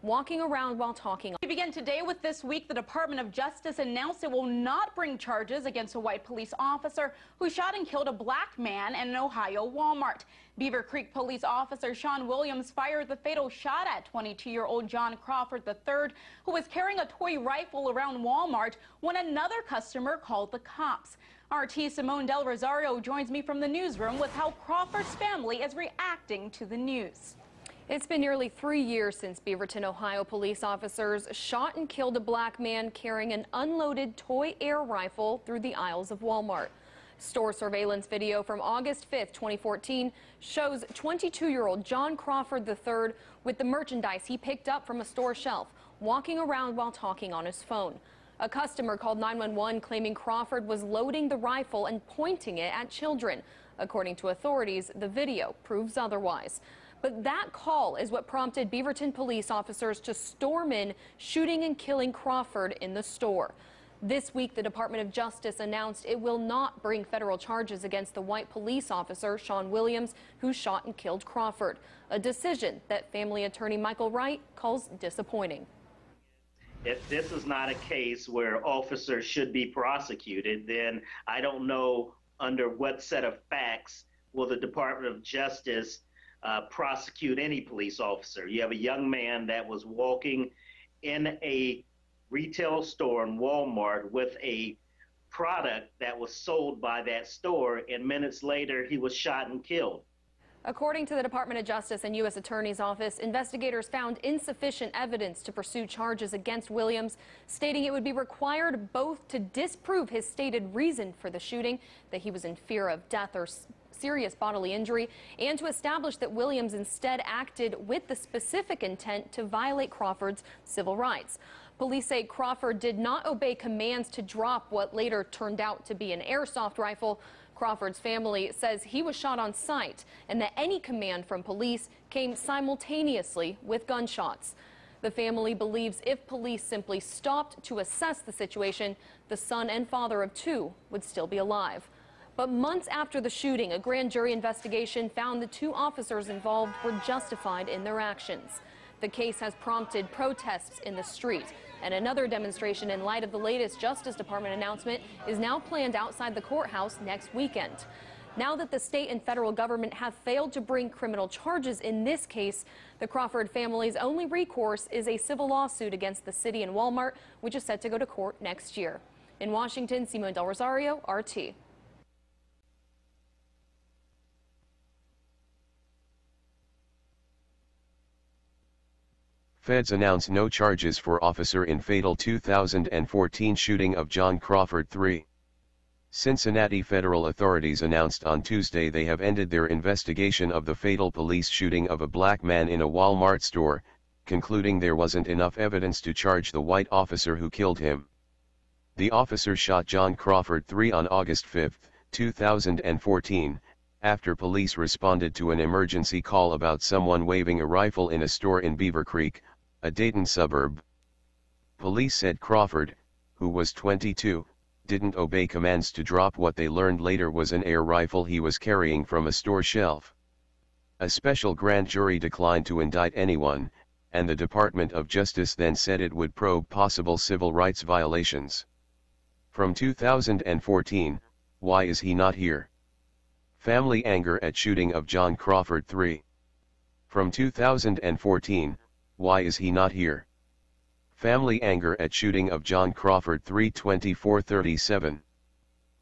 walking around while talking. We begin today with this week. The Department of Justice announced it will not bring charges against a white police officer who shot and killed a black man in an Ohio Walmart. Beaver Creek police officer Sean Williams fired the fatal shot at 22-year-old John Crawford III, who was carrying a toy rifle around Walmart when another customer called the cops. RT Simone Del Rosario joins me from the newsroom with how Crawford's family is reacting to the news. It's been nearly 3 years since Beaverton, Ohio police officers shot and killed a black man carrying an unloaded toy air rifle through the aisles of Walmart. Store surveillance video from August 5th, 2014 shows 22-year-old John Crawford III with the merchandise he picked up from a store shelf, walking around while talking on his phone. A customer called 911 claiming Crawford was loading the rifle and pointing it at children. According to authorities, the video proves otherwise. But that call is what prompted Beaverton police officers to storm in, shooting and killing Crawford in the store. This week, the Department of Justice announced it will not bring federal charges against the white police officer, Sean Williams, who shot and killed Crawford, a decision that family attorney Michael Wright calls disappointing. If this is not a case where officers should be prosecuted, then I don't know under what set of facts will the Department of Justice prosecute any police officer. You have a young man that was walking in a retail store in Walmart with a product that was sold by that store, and minutes later he was shot and killed. According to the Department of Justice and U.S. Attorney's Office, investigators found insufficient evidence to pursue charges against Williams, stating it would be required both to disprove his stated reason for the shooting, that he was in fear of death or serious bodily injury, and to establish that Williams instead acted with the specific intent to violate Crawford's civil rights. Police say Crawford did not obey commands to drop what later turned out to be an airsoft rifle. Crawford's family says he was shot on sight and that any command from police came simultaneously with gunshots. The family believes if police simply stopped to assess the situation, the son and father of two would still be alive. But months after the shooting, a grand jury investigation found the two officers involved were justified in their actions. The case has prompted protests in the street, and another demonstration in light of the latest Justice Department announcement is now planned outside the courthouse next weekend. Now that the state and federal government have failed to bring criminal charges in this case, the Crawford family's only recourse is a civil lawsuit against the city and Walmart, which is set to go to court next year. In Washington, Simone Del Rosario, RT. Feds announce no charges for officer in fatal 2014 shooting of John Crawford III. Cincinnati federal authorities announced on Tuesday they have ended their investigation of the fatal police shooting of a black man in a Walmart store, concluding there wasn't enough evidence to charge the white officer who killed him. The officer shot John Crawford III on August 5, 2014, after police responded to an emergency call about someone waving a rifle in a store in Beaver Creek, a Dayton suburb. Police said Crawford, who was 22, didn't obey commands to drop what they learned later was an air rifle he was carrying from a store shelf. A special grand jury declined to indict anyone, and the Department of Justice then said it would probe possible civil rights violations. From 2014, why is he not here? Family anger at shooting of John Crawford III. From 2014, why is he not here? Family anger at shooting of John Crawford III. 2437.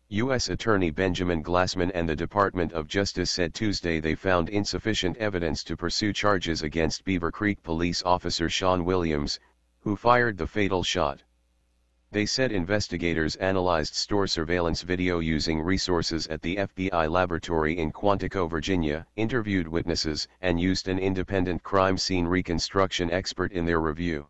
U.S. Attorney Benjamin Glassman and the Department of Justice said Tuesday they found insufficient evidence to pursue charges against Beaver Creek police officer Sean Williams, who fired the fatal shot. They said investigators analyzed store surveillance video using resources at the FBI laboratory in Quantico, Virginia, interviewed witnesses, and used an independent crime scene reconstruction expert in their review.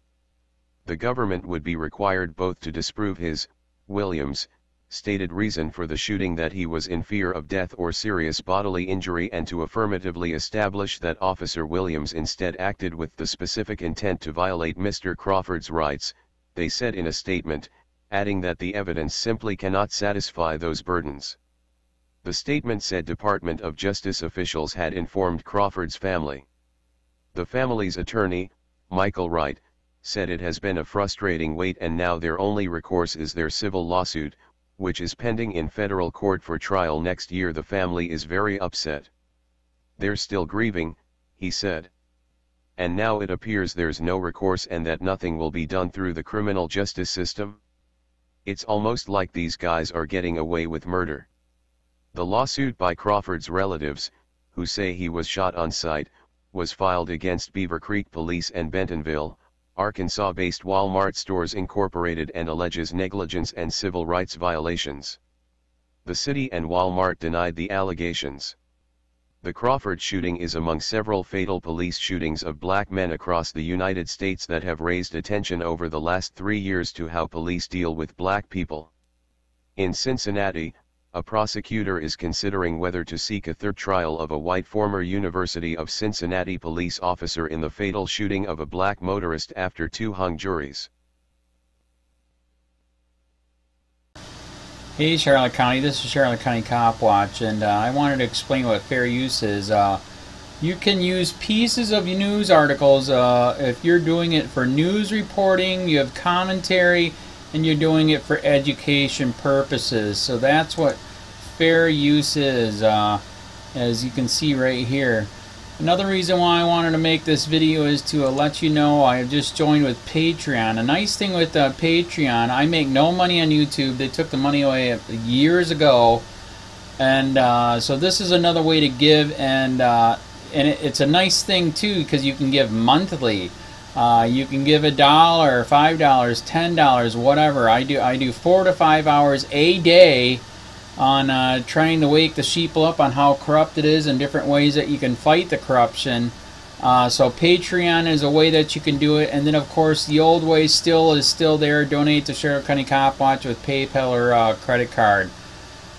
The government would be required both to disprove his, Williams, stated reason for the shooting that he was in fear of death or serious bodily injury and to affirmatively establish that Officer Williams instead acted with the specific intent to violate Mr. Crawford's rights, they said in a statement, adding that the evidence simply cannot satisfy those burdens. The statement said Department of Justice officials had informed Crawford's family. The family's attorney, Michael Wright, said it has been a frustrating wait and now their only recourse is their civil lawsuit, which is pending in federal court for trial next year. The family is very upset. They're still grieving, he said. And now it appears there's no recourse and that nothing will be done through the criminal justice system. It's almost like these guys are getting away with murder. The lawsuit by Crawford's relatives, who say he was shot on sight, was filed against Beaver Creek Police and Bentonville, Arkansas-based Walmart Stores Incorporated, and alleges negligence and civil rights violations. The city and Walmart denied the allegations. The Crawford shooting is among several fatal police shootings of black men across the United States that have raised attention over the last 3 years to how police deal with black people. In Cincinnati, a prosecutor is considering whether to seek a third trial of a white former University of Cincinnati police officer in the fatal shooting of a black motorist after 2 hung juries. Hey Charlotte County, this is Charlotte County Cop Watch, and I wanted to explain what fair use is. You can use pieces of news articles if you're doing it for news reporting, you have commentary, and you're doing it for education purposes. So that's what fair use is, as you can see right here. Another reason why I wanted to make this video is to let you know I have just joined with Patreon. A nice thing with Patreon, I make no money on YouTube. They took the money away years ago, and so this is another way to give, and it's a nice thing too because you can give monthly. You can give $1, $5, $10, whatever. I do 4 to 5 hours a day on trying to wake the sheep up on how corrupt it is and different ways that you can fight the corruption. So Patreon is a way that you can do it, and then of course the old way is still there. Donate to Charlotte County Cop Watch with PayPal or credit card.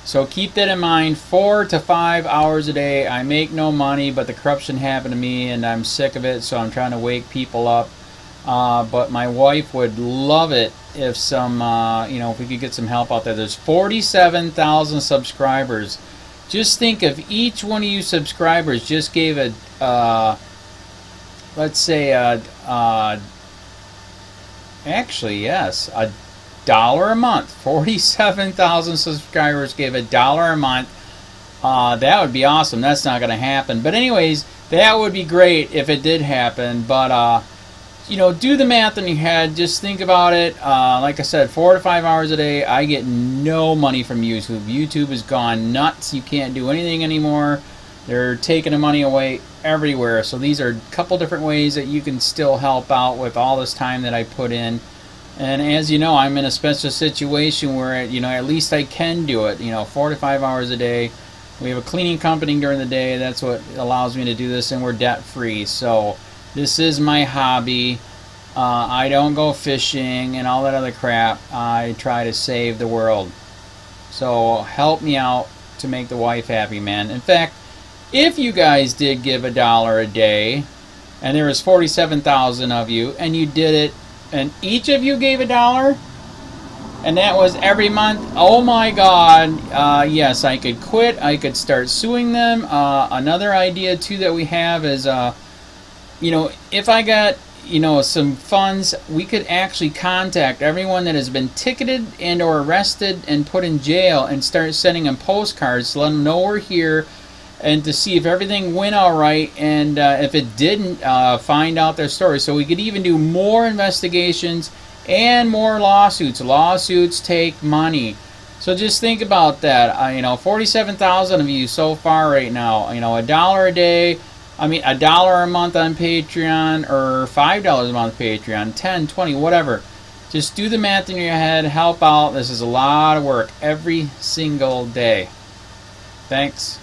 So keep that in mind. 4 to 5 hours a day. I make no money, but the corruption happened to me and I'm sick of it, so I'm trying to wake people up. But my wife would love it if if we could get some help out there. There's 47,000 subscribers. Just think if each one of you subscribers just gave let's say actually yes, $1 a month. 47,000 subscribers gave $1 a month. That would be awesome. That's not going to happen. But anyways, that would be great if it did happen. But do the math in your head. Just think about it. Like I said, 4 to 5 hours a day. I get no money from YouTube. YouTube has gone nuts. You can't do anything anymore. They're taking the money away everywhere. So these are a couple different ways that you can still help out with all this time that I put in. And as you know, I'm in a special situation where, at least I can do it. 4 to 5 hours a day. We have a cleaning company during the day. That's what allows me to do this, and we're debt free. So this is my hobby. I don't go fishing and all that other crap. I try to save the world. So help me out to make the wife happy, man. In fact, if you guys did give $1 a day, and there was 47,000 of you, and you did it, and each of you gave $1, and that was every month, oh my God, yes, I could quit. I could start suing them. Another idea too that we have is if I got some funds, we could actually contact everyone that has been ticketed and or arrested and put in jail and start sending them postcards to let them know we're here, and to see if everything went all right, and if it didn't, find out their story. So we could even do more investigations and more lawsuits. Lawsuits take money. So just think about that. 47,000 of you so far right now. $1 a day. $1 a month on Patreon, or $5 a month Patreon, 10, 20, whatever. Just do the math in your head, help out. This is a lot of work every single day. Thanks.